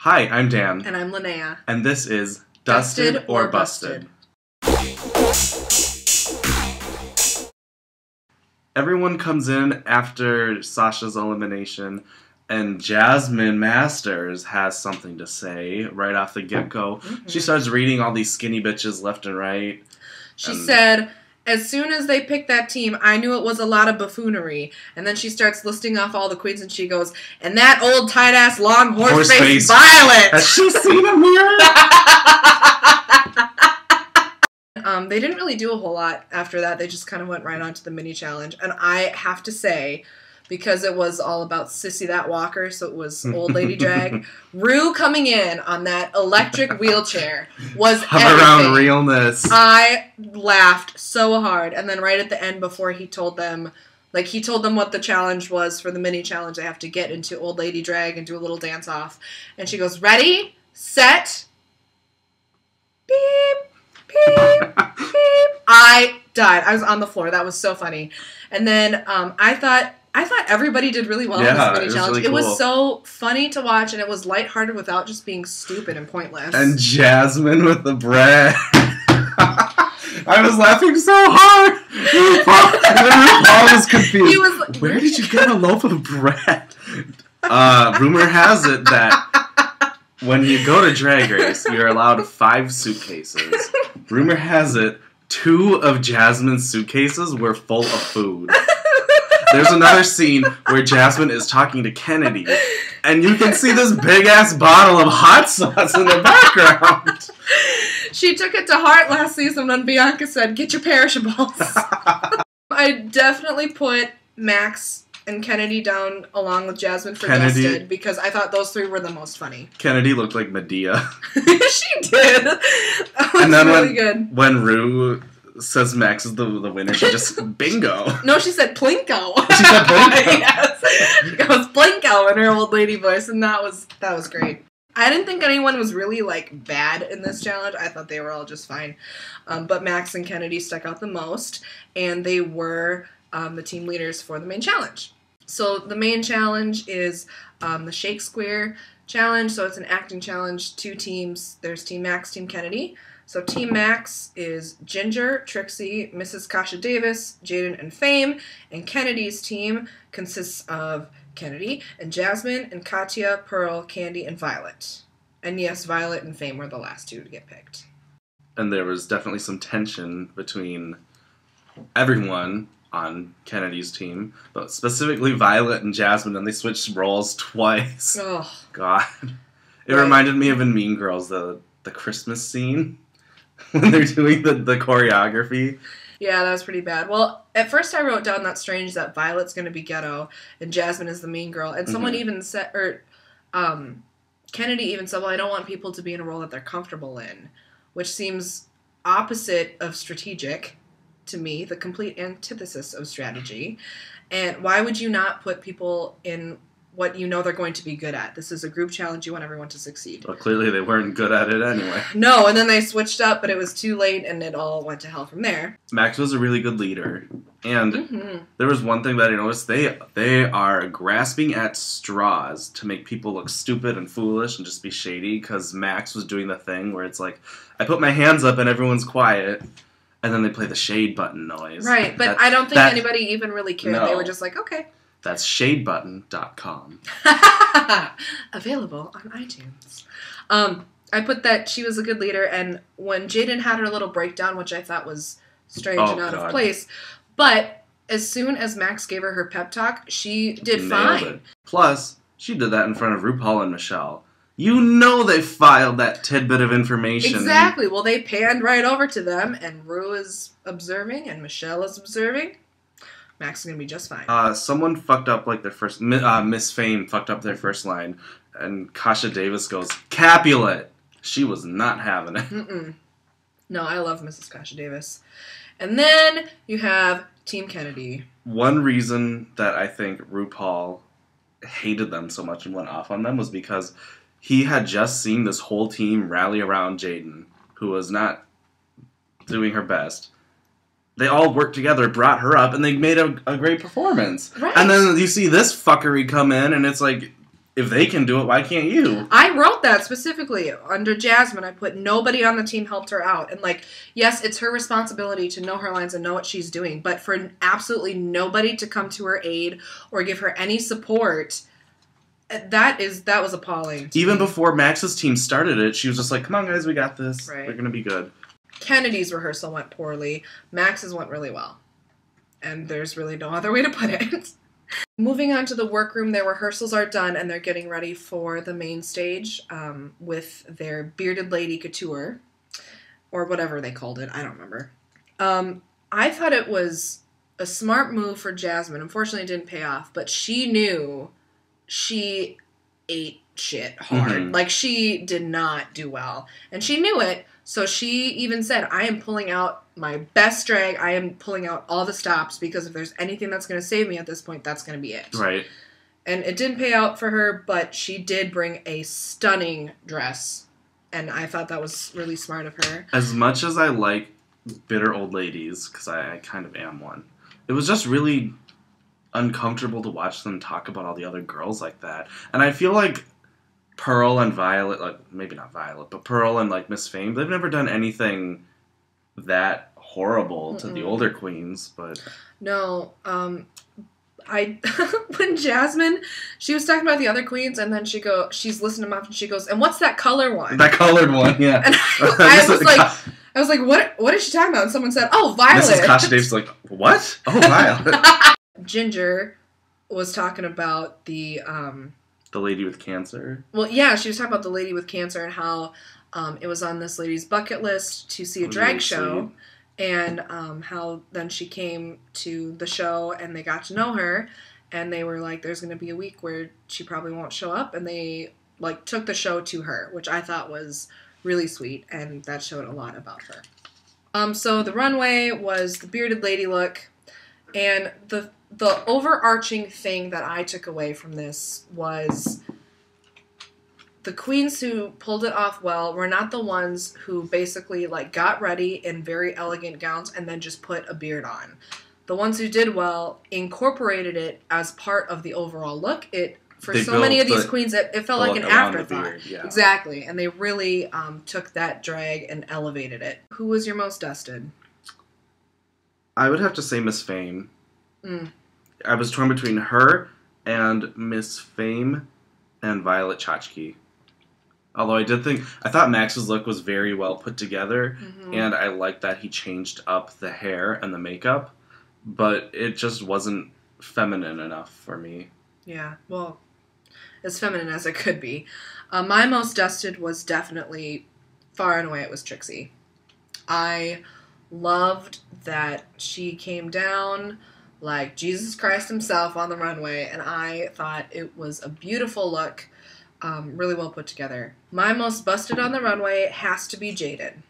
Hi, I'm Dan. And I'm Lynnea. And this is Dusted or Busted. Everyone comes in after Sasha's elimination, and Jasmine Masters has something to say right off the get-go. Mm-hmm. She starts reading all these skinny bitches left and right. She said, as soon as they picked that team, I knew it was a lot of buffoonery. And then she starts listing off all the queens, and she goes, and that old tight-ass long horse-faced Violet! Has she seen a mirror? They didn't really do a whole lot after that. They just kind of went right on to the mini challenge. And I have to say, because it was all about Sissy That Walker, so it was old lady drag, Rue coming in on that electric wheelchair was everything. Around realness. I laughed so hard. And then right at the end, before he told them, what the challenge was for the mini challenge, they have to get into old lady drag and do a little dance off. And she goes, ready, set, beep, beep, beep. I died. I was on the floor. That was so funny. And then I thought everybody did really well in this mini challenge. Really cool. It was so funny to watch, and it was lighthearted without just being stupid and pointless. And Jasmine with the bread. I was laughing so hard. RuPaul was confused. He was like, where did you get a loaf of bread? Rumor has it that when you go to Drag Race, you're allowed 5 suitcases. Rumor has it 2 of Jasmine's suitcases were full of food. There's another scene where Jasmine is talking to Kennedy, and you can see this big-ass bottle of hot sauce in the background. She took it to heart last season when Bianca said, get your perishables. I definitely put Max and Kennedy down along with Jasmine for Dusted, because I thought those 3 were the most funny. Kennedy looked like Medea. She did. That was really good. When Rue says Max is the winner, she just bingo. No, she said Plinko. She said Plinko? Yes. She goes Plinko in her old lady voice, and that was great. I didn't think anyone was really, bad in this challenge. I thought they were all just fine. But Max and Kennedy stuck out the most, and they were the team leaders for the main challenge. So the main challenge is the Shakespeare challenge. So it's an acting challenge, 2 teams. There's Team Max, Team Kennedy. So Team Max is Ginger, Trixie, Mrs. Kasha Davis, Jaden, and Fame. And Kennedy's team consists of Kennedy and Jasmine and Katya, Pearl, Candy, and Violet. And yes, Violet and Fame were the last 2 to get picked. And there was definitely some tension between everyone on Kennedy's team, but specifically Violet and Jasmine, and they switched roles twice. Oh. God. It reminded me of in Mean Girls, the Christmas scene, when they're doing the choreography. Yeah, that was pretty bad. Well, at first I wrote down that's strange that Violet's going to be ghetto and Jasmine is the mean girl. And someone even said, Kennedy even said, well, I don't want people to be in a role that they're comfortable in, which seems opposite of strategic to me, the complete antithesis of strategy. And why would you not put people in what you know they're going to be good at? This is a group challenge. You want everyone to succeed. Well, clearly they weren't good at it anyway. No, and then they switched up, but it was too late, and it all went to hell from there. Max was a really good leader, and there was one thing that I noticed. They are grasping at straws to make people look stupid and foolish and just be shady, because Max was doing the thing where it's like, I put my hands up and everyone's quiet, and then they play the shade button noise. Right, but I don't think anybody even really cared. No. They were just like, okay. That's shadebutton.com. Available on iTunes. I put that she was a good leader, and when Jaden had her little breakdown, which I thought was strange and out of place, but as soon as Max gave her pep talk, she did fine. It. Plus, she did that in front of RuPaul and Michelle. You know they filed that tidbit of information. Exactly. Well, they panned right over to them, and Ru is observing, and Michelle is observing. Max is going to be just fine. Someone fucked up their first... Miss Fame fucked up their first line, and Kasha Davis goes, Capulet! She was not having it. No, I love Mrs. Kasha Davis. And then you have Team Kennedy. One reason that I think RuPaul hated them so much and went off on them was because he had just seen this whole team rally around Jaden, who was not doing her best. They all worked together, brought her up, and they made a great performance. Right. And then you see this fuckery come in, and it's like, if they can do it, why can't you? I wrote that specifically. Under Jasmine, I put nobody on the team helped her out. And, like, yes, it's her responsibility to know her lines and know what she's doing. But for absolutely nobody to come to her aid or give her any support, that was appalling. Even before Max's team started it, she was just like, come on, guys, we got this. Right. We're going to be good. Kennedy's rehearsal went poorly. Max's went really well. And there's really no other way to put it. Moving on to the workroom, their rehearsals are done and they're getting ready for the main stage with their bearded lady couture, or whatever they called it. I don't remember. I thought it was a smart move for Jasmine. Unfortunately, it didn't pay off, but she knew she ate shit hard. Mm-hmm. Like, she did not do well. And she knew it, so she even said, I am pulling out my best drag. I am pulling out all the stops because if there's anything that's going to save me at this point, that's going to be it. Right. And it didn't pay out for her, but she did bring a stunning dress. And I thought that was really smart of her. As much as I like bitter old ladies, because I kind of am one, it was just really uncomfortable to watch them talk about all the other girls like that. And I feel like Pearl and Violet, like, maybe not Violet, but Pearl and, like, Miss Fame, they've never done anything that horrible to the older queens, but... No, when Jasmine, she was talking about the other queens, and then she's listening to them off, and she goes, and what's that color one? That colored one, yeah. And I was like, what is she talking about? And someone said, oh, Violet. Mrs. Kasha Dave's like, what? Oh, Violet. Ginger was talking about the lady with cancer. Well, yeah, she was talking about the lady with cancer and how it was on this lady's bucket list to see a drag show, and how then she came to the show and they got to know her, and they were like, there's going to be a week where she probably won't show up, and they, like, took the show to her, which I thought was really sweet, and that showed a lot about her. So the runway was the bearded lady look, and the overarching thing that I took away from this was the queens who pulled it off well were not the ones who basically, like, got ready in very elegant gowns and then just put a beard on. The ones who did well incorporated it as part of the overall look. For so many of these queens, it felt like an afterthought. Yeah. Exactly. And they really took that drag and elevated it. Who was your most dusted? I would have to say Miss Fame. I was torn between her and Miss Fame and Violet Chachki. Although I thought Max's look was very well put together, and I liked that he changed up the hair and the makeup, but it just wasn't feminine enough for me. Yeah, well, as feminine as it could be. My most dusted was definitely, far and away, it was Trixie. I loved that she came down like Jesus Christ himself on the runway, and I thought it was a beautiful look, really well put together. My most busted on the runway has to be Jaden.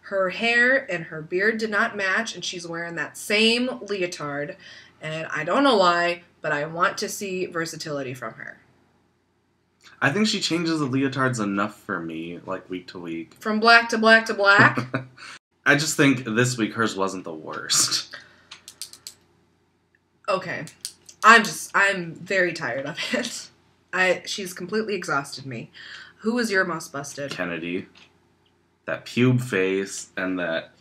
Her hair and her beard did not match, and she's wearing that same leotard, and I don't know why, but I want to see versatility from her. I think she changes the leotards enough for me, like, week to week. From black to black to black? I just think this week hers wasn't the worst. Okay. I'm very tired of it. She's completely exhausted me. Who was your most busted? Kennedy. That pube face and that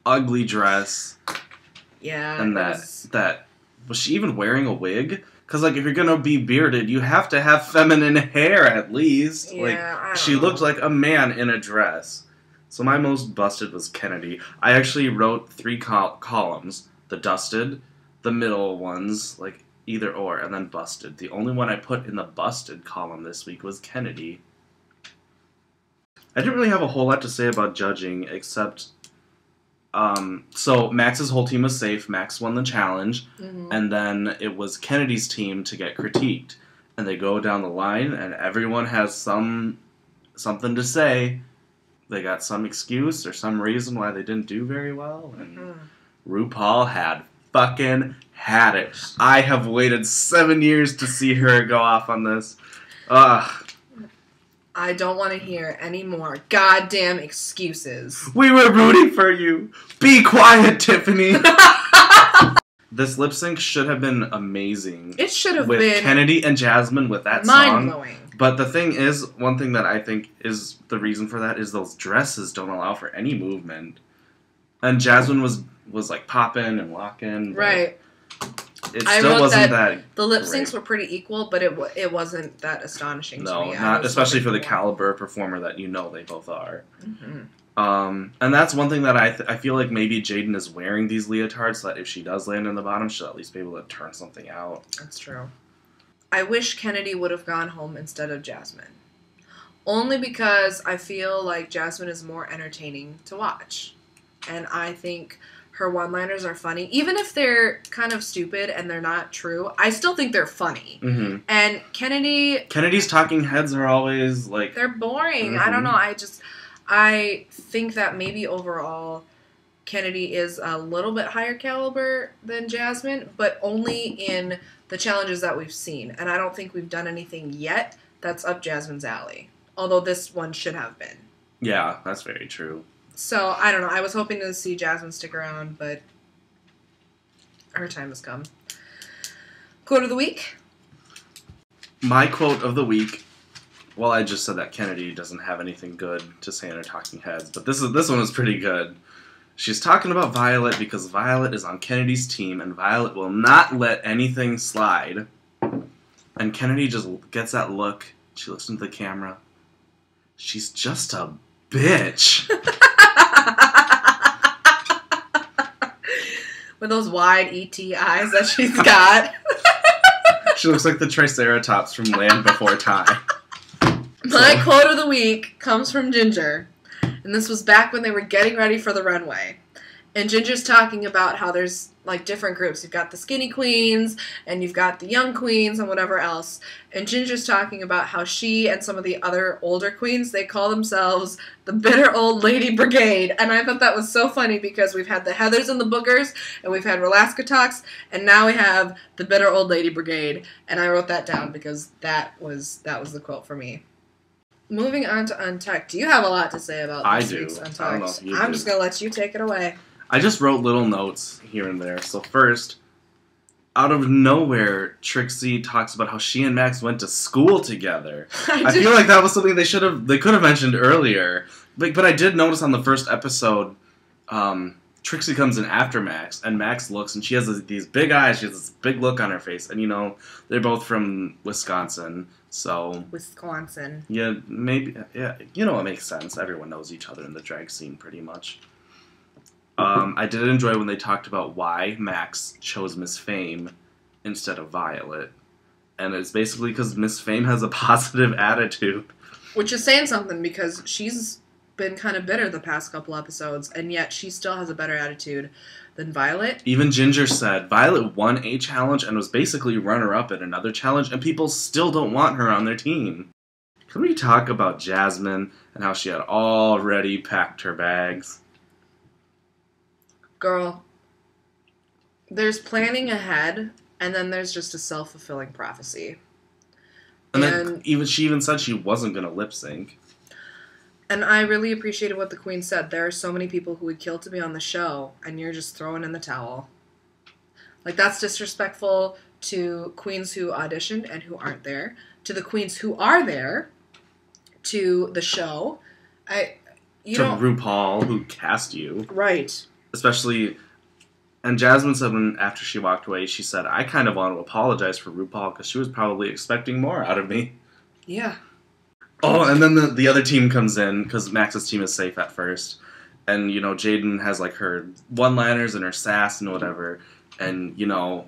ugly dress. Yeah. And that was she even wearing a wig? Because, like, if you're gonna be bearded, you have to have feminine hair at least. Yeah, like, she looked like a man in a dress. So my most busted was Kennedy. I actually wrote 3 columns: the dusted, the middle ones, like either or, and then busted. The only one I put in the busted column this week was Kennedy. I didn't really have a whole lot to say about judging, except, so Max's whole team was safe. Max won the challenge, and then it was Kennedy's team to get critiqued. And they go down the line, and everyone has something to say. They got some excuse or some reason why they didn't do very well, and RuPaul had it. I have waited 7 years to see her go off on this. Ugh. I don't want to hear any more goddamn excuses. We were rooting for you. Be quiet, Tiffany. this lip sync should have been amazing. It should have been with Kennedy and Jasmine with that song. Mind-blowing. But the thing is, one thing that I think is the reason for that is those dresses don't allow for any movement. And Jasmine was like popping and locking. Right. It still wasn't that the lip syncs were pretty equal, but it wasn't that astonishing to me. No, not especially for the caliber performer that they both are. Mm-hmm. And that's one thing that I feel like maybe Jaden is wearing these leotards so that if she does land in the bottom, she'll at least be able to turn something out. That's true. I wish Kennedy would have gone home instead of Jasmine. Only because I feel like Jasmine is more entertaining to watch. And I think her one-liners are funny. Even if they're kind of stupid and they're not true, I still think they're funny. Mm-hmm. And Kennedy's talking heads are always, like... They're boring. Mm-hmm. I don't know. I think that maybe overall Kennedy is a little bit higher caliber than Jasmine, but only in the challenges that we've seen. And I don't think we've done anything yet that's up Jasmine's alley. Although this one should have been. Yeah, that's very true. So, I don't know. I was hoping to see Jasmine stick around, but her time has come. Quote of the week? My quote of the week, well, I just said that Kennedy doesn't have anything good to say in her talking heads, but this one is pretty good. She's talking about Violet because Violet is on Kennedy's team, and Violet will not let anything slide. And Kennedy just gets that look. She looks into the camera. She's just a bitch. With those wide ET eyes that she's got. She looks like the Triceratops from Land Before Time. My quote of the week comes from Ginger. And this was back when they were getting ready for the runway. And Ginger's talking about how there's, like, different groups. You've got the skinny queens, and you've got the young queens, and whatever else. And Ginger's talking about how she and some of the other older queens, they call themselves the Bitter Old Lady Brigade. And I thought that was so funny because we've had the Heathers and the Boogers, and we've had Relaska Talks, and now we have the Bitter Old Lady Brigade. And I wrote that down because that was the quote for me. Moving on to Untucked. Do you have a lot to say about this week's Untucked? I don't know if you I'm just going to let you take it away. I just wrote little notes here and there. So first, out of nowhere, Trixie talks about how she and Max went to school together. I feel like that was something they could have mentioned earlier. But I did notice on the first episode, Trixie comes in after Max, and Max looks, and she has these big eyes. She has this big look on her face, and they're both from Wisconsin. So Wisconsin. Yeah, maybe. Yeah, it makes sense. Everyone knows each other in the drag scene, pretty much. I did enjoy when they talked about why Max chose Miss Fame instead of Violet. And it's basically because Miss Fame has a positive attitude. Which is saying something, because she's been kind of bitter the past couple episodes, and yet she still has a better attitude than Violet. Even Ginger said Violet won a challenge and was basically runner-up at another challenge, and people still don't want her on their team. Can we talk about Jasmine and how she had already packed her bags? Girl, there's planning ahead, and then there's just a self-fulfilling prophecy. And then she even said she wasn't going to lip sync. And I really appreciated what the Queen said. There are so many people who would kill to be on the show, and you're just throwing in the towel. Like, that's disrespectful to queens who auditioned and who aren't there, to the queens who are there, to the show. To RuPaul, who cast you. Right. Especially, and Jasmine said after she walked away, she said, I kind of want to apologize for RuPaul because she was probably expecting more out of me. Yeah. Oh, and then the other team comes in because Max's team is safe at first. And, Jaden has, like, her one-liners and her sass and whatever. And, the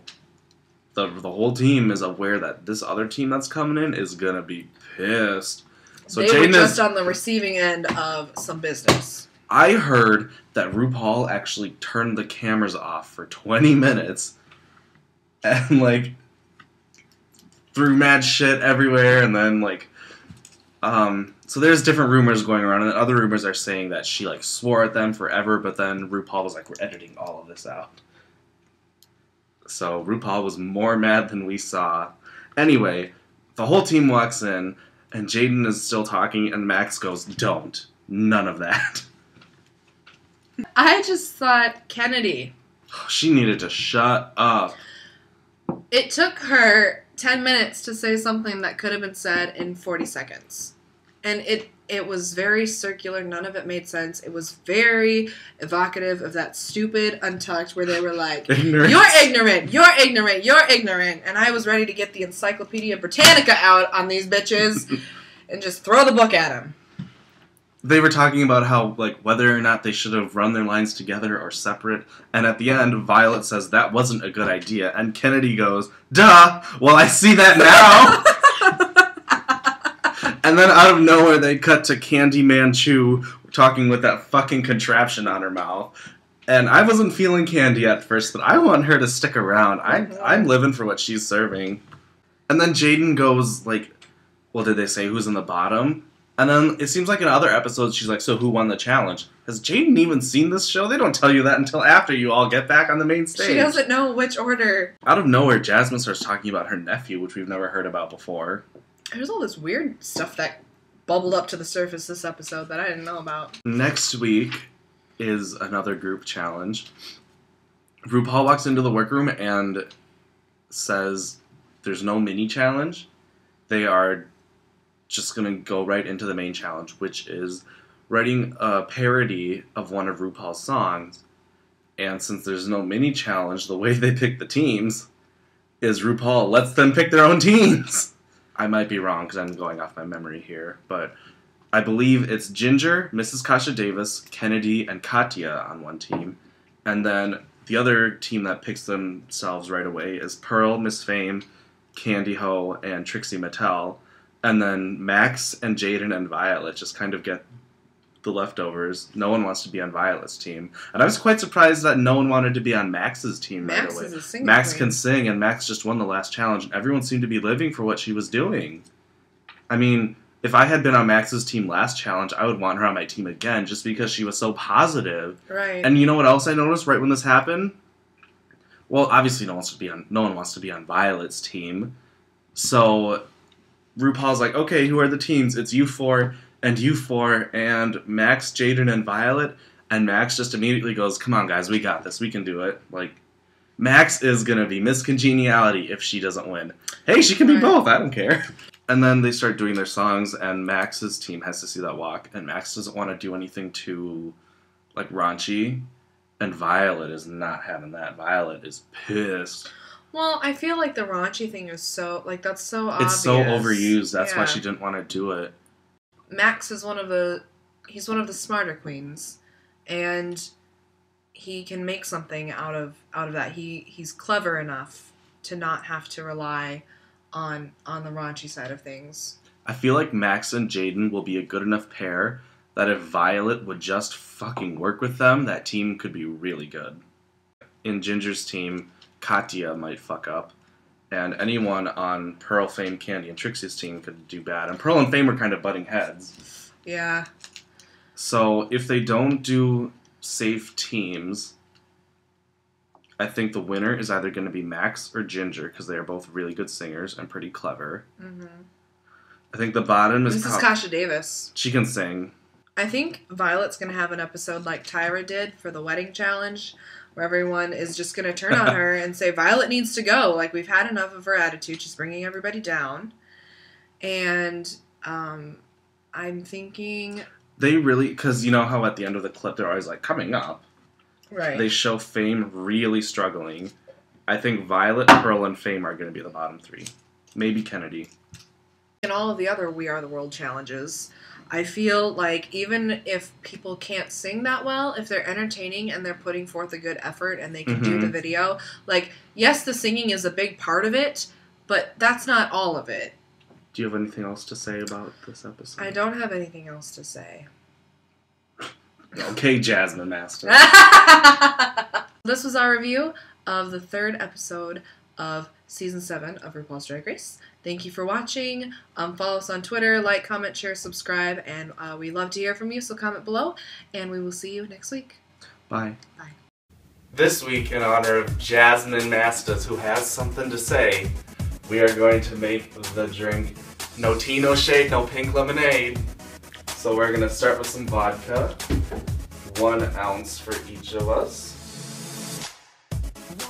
whole team is aware that this other team that's coming in is going to be pissed. So they were just on the receiving end of some business. I heard that RuPaul actually turned the cameras off for 20 minutes and, like, threw mad shit everywhere, and then, like, so there's different rumors going around, and other rumors are saying that she, like, swore at them forever, but then RuPaul was like, we're editing all of this out. So RuPaul was more mad than we saw. Anyway, the whole team walks in, and Jaden is still talking, and Max goes, don't. None of that. I just thought Kennedy. She needed to shut up. It took her 10 minutes to say something that could have been said in 40 seconds. And it was very circular. None of it made sense. It was very evocative of that stupid Untucked where they were like, Ignorance. You're ignorant, you're ignorant, you're ignorant. And I was ready to get the Encyclopedia Britannica out on these bitches and just throw the book at them. They were talking about how, like, whether or not they should have run their lines together or separate. And at the end, Violet says that wasn't a good idea. And Kennedy goes, duh! Well, I see that now! And then out of nowhere, they cut to Candyman Chu talking with that fucking contraption on her mouth. And I wasn't feeling Candy at first, but I want her to stick around. I'm living for what she's serving. And then Jaden goes, like, well, did they say who's in the bottom? And then it seems like in other episodes, she's like, so who won the challenge? Has Jaden even seen this show? They don't tell you that until after you all get back on the main stage. She doesn't know which order. Out of nowhere, Jasmine starts talking about her nephew, which we've never heard about before. There's all this weird stuff that bubbled up to the surface this episode that I didn't know about. Next week is another group challenge. RuPaul walks into the workroom and says there's no mini challenge. They are just going to go right into the main challenge, which is writing a parody of one of RuPaul's songs. And since there's no mini challenge, the way they pick the teams is RuPaul lets them pick their own teams. I might be wrong because I'm going off my memory here, but I believe it's Ginger, Mrs. Kasha Davis, Kennedy, and Katya on one team. And then the other team that picks themselves right away is Pearl, Miss Fame, Candy Ho, and Trixie Mattel. And then Max and Jaden and Violet just kind of get the leftovers. No one wants to be on Violet's team. And I was quite surprised that no one wanted to be on Max's team right away. Max can sing, and Max just won the last challenge, and everyone seemed to be living for what she was doing. I mean, if I had been on Max's team last challenge, I would want her on my team again, just because she was so positive. Right. And you know what else I noticed right when this happened? Well, obviously no one wants to be on Violet's team. So RuPaul's like, okay, who are the teams? It's you four and you four and Max, Jaden, and Violet. And Max just immediately goes, come on, guys, we got this. We can do it. Like, Max is going to be Miss Congeniality if she doesn't win. Hey, she can be both. I don't care. And then they start doing their songs, and Max's team has to see that walk. And Max doesn't want to do anything too, like, raunchy. And Violet is not having that. Violet is pissed. Well, I feel like the raunchy thing is so, like, that's so obvious. It's so overused. That's why she didn't want to do it. Max is he's one of the smarter queens. And he can make something out of that. He's clever enough to not have to rely on the raunchy side of things. I feel like Max and Jaden will be a good enough pair that if Violet would just fucking work with them, that team could be really good. In Ginger's team, Katya might fuck up, and anyone on Pearl, Fame, Candy, and Trixie's team could do bad. And Pearl and Fame are kind of butting heads. Yeah. So if they don't do safe teams, I think the winner is either going to be Max or Ginger, because they are both really good singers and pretty clever. Mm-hmm. I think the bottom is... Mrs. Kasha Davis. She can sing. I think Violet's going to have an episode like Tyra did for the wedding challenge, where everyone is just going to turn on her and say, Violet needs to go. Like, we've had enough of her attitude. She's bringing everybody down. And I'm thinking... They really... Because you know how at the end of the clip they're always like, coming up. Right. They show Fame really struggling. I think Violet, Pearl, and Fame are going to be the bottom three. Maybe Kennedy. In all of the other We Are the World challenges, I feel like even if people can't sing that well, if they're entertaining and they're putting forth a good effort and they can do the video, like, yes, the singing is a big part of it, but that's not all of it. Do you have anything else to say about this episode? I don't have anything else to say. Okay, Jasmine Master. This was our review of the third episode of Season 7 of RuPaul's Drag Race. Thank you for watching. Follow us on Twitter, like, comment, share, subscribe, and we love to hear from you, so comment below, and we will see you next week. Bye. Bye. This week, in honor of Jasmine Masters, who has something to say, we are going to make the drink no tea, no shade, no pink lemonade. So we're going to start with some vodka, 1 ounce for each of us.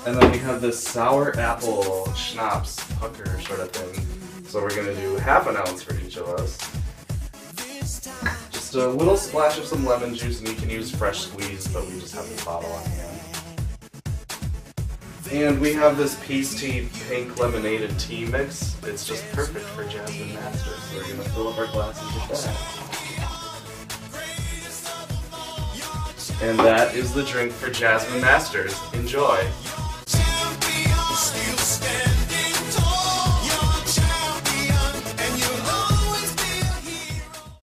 And then we have this sour apple schnapps pucker sort of thing. So we're gonna do half an ounce for each of us. Just a little splash of some lemon juice, and you can use fresh squeeze, but we just have this bottle on hand. And we have this peace tea pink lemonade tea mix. It's just perfect for Jasmine Masters. So we're gonna fill up our glasses with that. And that is the drink for Jasmine Masters. Enjoy!